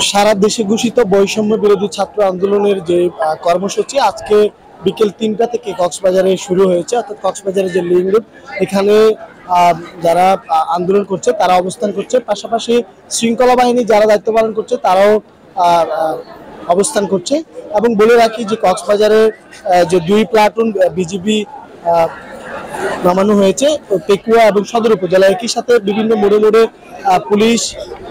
সারা দেশে ঘোষিত বৈষম্য বিরোধী ছাত্র আন্দোলনের যে কর্মসূচি আজকে বিকেল ৩টা থেকে কক্সবাজারে শুরু হয়েছে। অর্থাৎ কক্সবাজারের যে লিং রোড এখানে যারা আন্দোলন করছে তারা অবস্থান করছে, পাশাপাশি শৃঙ্খলা বাহিনী যারা দায়িত্ব পালন করছে তারাও অবস্থান করছে। এবং বলে রাখি যে কক্সবাজারে যে 2 প্লাটুন বিজিবি নামানো হয়েছে পেকুয়া এবং সদর উপজেলা, একই সাথে বিভিন্ন মোড়ে মোড়ে পুলিশ,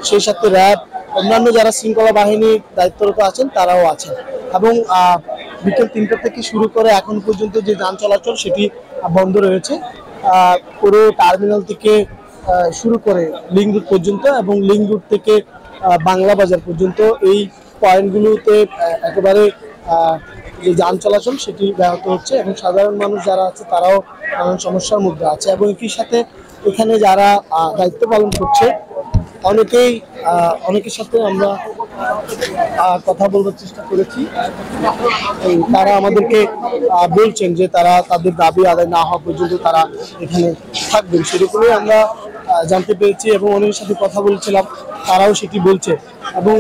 সেই সাথে র্যাব, অন্যান্য যারা শৃঙ্খলা বাহিনীর দায়িত্বরত আছেন তারাও আছেন। এবং বিকেল 3টা থেকে শুরু করে এখন পর্যন্ত যে যান চলাচল সেটি বন্ধ রয়েছে। পুরো টার্মিনাল থেকে শুরু করে লিং রোড পর্যন্ত এবং লিং রোড থেকে বাংলা বাজার পর্যন্ত এই পয়েন্টগুলোতে একেবারে যে যান চলাচল সেটি ব্যাহত হচ্ছে এবং সাধারণ মানুষ যারা আছে তারাও নানান সমস্যার মধ্যে আছে। এবং একই সাথে এখানে যারা দায়িত্ব পালন করছে অনেকের সাথে আমরা কথা বলবার চেষ্টা করেছি। তারা আমাদেরকে বলছেন যে তারা তাদের দাবি আদায় না হওয়া পর্যন্ত তারা এখানে থাকবেন, সেরকমই আমরা জানতে পেরেছি। এবং অনেকের সাথে কথা বলছিলাম, তারাও সেটি বলছে। এবং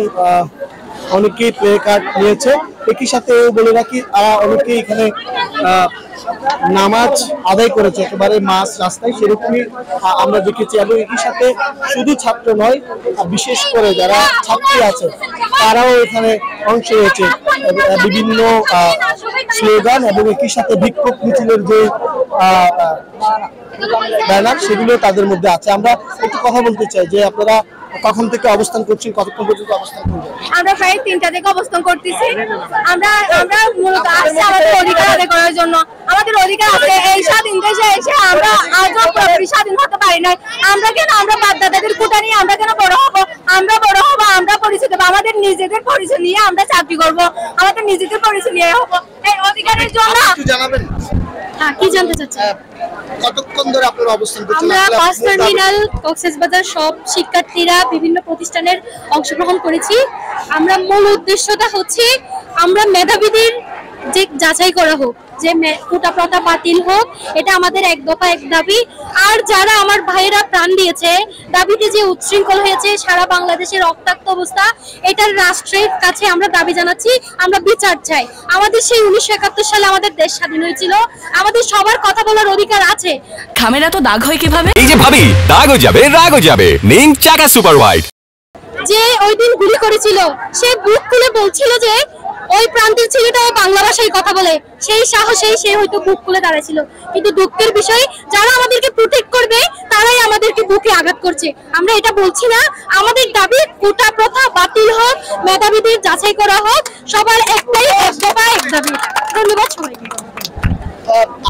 অনেকেই প্লে কার্ড নিয়েছে। একই সাথে বলে রাখি অনেকেই এখানে নামাজ আদায় করেছে একেবারে মাঝ রাস্তায়, সেরকমই আমরা দেখেছি। এবং একই সাথে শুধু ছাত্র নয়, বিশেষ করে যারা ছাত্রী আছে তারাও এখানে অংশ নিয়েছে। বিভিন্ন স্লোগান এবং একই সাথে বিক্ষোভ মিছিলের যে ব্যানার সেগুলো তাদের মধ্যে আছে। আমরা একটু কথা বলতে চাই যে আপনারা কখন থেকে অবস্থান করছেন, কতক্ষণ পর্যন্ত অবস্থান করবেন? আমরা প্রায় 3টা থেকে অবস্থান করতেছি। আমরা মূলত আসছি আমাদের অধিকার আদায় করার জন্য। আমাদের অধিকার আছে, এই স্বাধীন দেশে এসে আমরা আজও পুরোপুরি স্বাধীন হতে পারি নাই। আমরা কেন আমরা বাপ-দাদাদের কোটা নিয়ে আমরা কেন বড় হব? আমরা বড় হব, আমরা পরিচয় দেবো, আমাদের নিজেদের পরিচয় নিয়ে আমরা চাকরি করব, আমাদের নিজেদের পরিচয় নিয়ে হবো। এই অধিকারের জন্য জানাবেন। হ্যাঁ, কি জানতে চাচ্ছেন? কতক্ষণ ধরে আপনারা অবস্থান করছেন? আমরা বাস টার্মিনাল, কক্সবাজার সব শিক্ষার্থীরা বিভিন্ন প্রতিষ্ঠানের অংশগ্রহণ করেছি। আমরা মূল উদ্দেশ্যটা হচ্ছে আমরা মেধাবীদের যে যাচাই করা হোক, যে কোটা প্রথা বাতিল হোক, এটা আমাদের এক দফা এক দাবি। আর যারা আমার ভাইয়েরা প্রাণ দিয়েছে, দাবিতে যে উচ্ছৃঙ্খল হয়েছে সারা বাংলাদেশের রক্তাক্ত অবস্থা, এটার রাষ্ট্রের কাছে আমরা দাবি জানাচ্ছি, আমরা বিচার চাই। আমাদের সেই 1971 সালে আমাদের দেশ স্বাধীন হয়েছিল, আমাদের সবার কথা বলার অধিকার আছে। খামেরা তো দাগ হয় কিভাবে? এই যে ভাবি, দাগও যাবে রাগও যাবে, নিন চাকা সুপার হোয়াইট। যে ওই দিন গুলি করেছিল সে বুক খুলে বলছিল যে ওই প্রান্তের ছেলেটা বাংলা ভাষায় কথা বলে, সেই সাহসেই সে হয়তো বুক খুলে দাঁড়াইছিল। কিন্তু দুঃখের বিষয়, যারা আমাদেরকে প্রোটেক্ট করবে তারাই আমাদেরকে বুকে আঘাত করছে। আমরা এটা বলছি না, আমাদের দাবি কোটা প্রথা বাতিল হোক, মেধাবীদের যাচাই করা হোক, সবার একটাই এক দফা এক দাবি। ধন্যবাদ সবাইকে।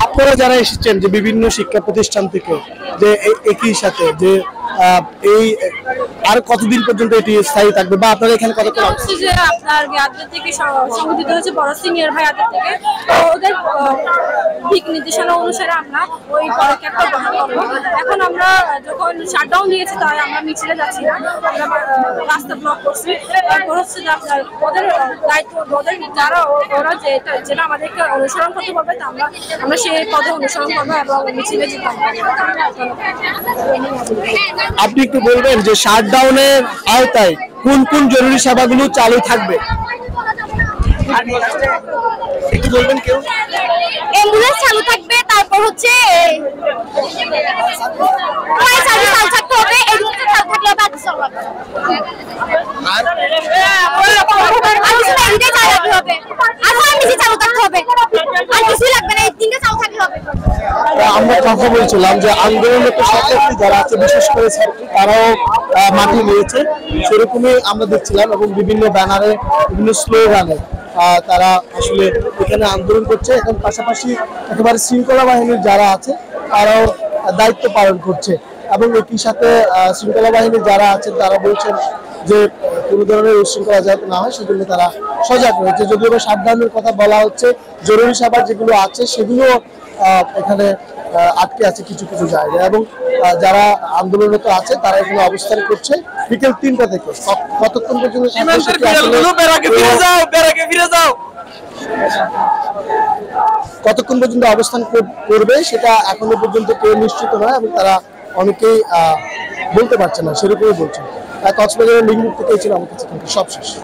আপনারা যারা এসেছেন যে বিভিন্ন শিক্ষা প্রতিষ্ঠান থেকে, যে একই সাথে যে এই আর কতদিন পর্যন্ত এটি স্থায়ী থাকবে বা আপনারা এখানে কতক্ষণ হচ্ছে যে আপনার জ্ঞাতদের থেকে সংগঠিত হয়েছে বড় সিনিয়র ভাইয়াদের থেকে, তো ওদের দিক নির্দেশনা অনুসারে আমরা ওই পদক্ষেপটা গ্রহণ করবো। এখন আমরা যখন শাটডাউন দিয়েছি তাই আমরা মিছিলে যাচ্ছি না, আমরা রাস্তা ব্লক করছি। তারপর হচ্ছে যে আপনার ওদের দায়িত্ব, ওদের যারা ওরা যেটা আমাদেরকে অনুসরণ করতে বলবে তা আমরা সেই পদে অনুসরণ করবো এবং মিছিলে যেতাম। আপনি একটু বলবেন যে শাটডাউনের আওতায় কোন কোন জরুরি সেবাগুলো চালু থাকবে? একটু বলবেন। কেউ অ্যাম্বুলেন্স চালু থাকবে, তারপর হচ্ছে চালু থাকতে হবে, এদিকে চালু থাকলে বাকি সব হবে। আর চালু থাকতে হবে, আর কিছুই লাগবে না, এই 3টা চালু থাকলে হবে। আমরা কথা বলছিলাম যে আন্দোলনরত শিক্ষার্থী যারা আছে, বিশেষ করে ছাত্রী, তারাও মাঠে নিয়েছে, সেরকমই আমরা দেখছিলাম। এবং বিভিন্ন ব্যানারে, বিভিন্ন স্লোগানে তারা আসলে এখানে আন্দোলন করছে। এখন পাশাপাশি একেবারে শৃঙ্খলা বাহিনীর যারা আছে তারাও দায়িত্ব পালন করছে। এবং একই সাথে শৃঙ্খলা বাহিনীর যারা আছেন তারা বলছেন যে কোনো ধরনের উচ্ছৃঙ্খলা যাতে না হয় সেজন্য তারা সজাগ রয়েছে। যদিও শাটডাউনের কথা বলা হচ্ছে, জরুরি সেবা যেগুলো আছে সেগুলো এখানে আটকে আছে কিছু কিছু জায়গায়। এবং যারা আন্দোলনরত আছে তারা এখানে অবস্থান করছে বিকেল 3টা থেকে। কতক্ষণ পর্যন্ত কতক্ষণ পর্যন্ত অবস্থান করবে সেটা এখনো পর্যন্ত কেউ নিশ্চিত নয় এবং তারা অনেকেই বলতে পারছে না, সেরকমই বলছে। কক্সবাজারের লিঙ্ক রোড থেকে ছিল আমার কাছে সব শেষ।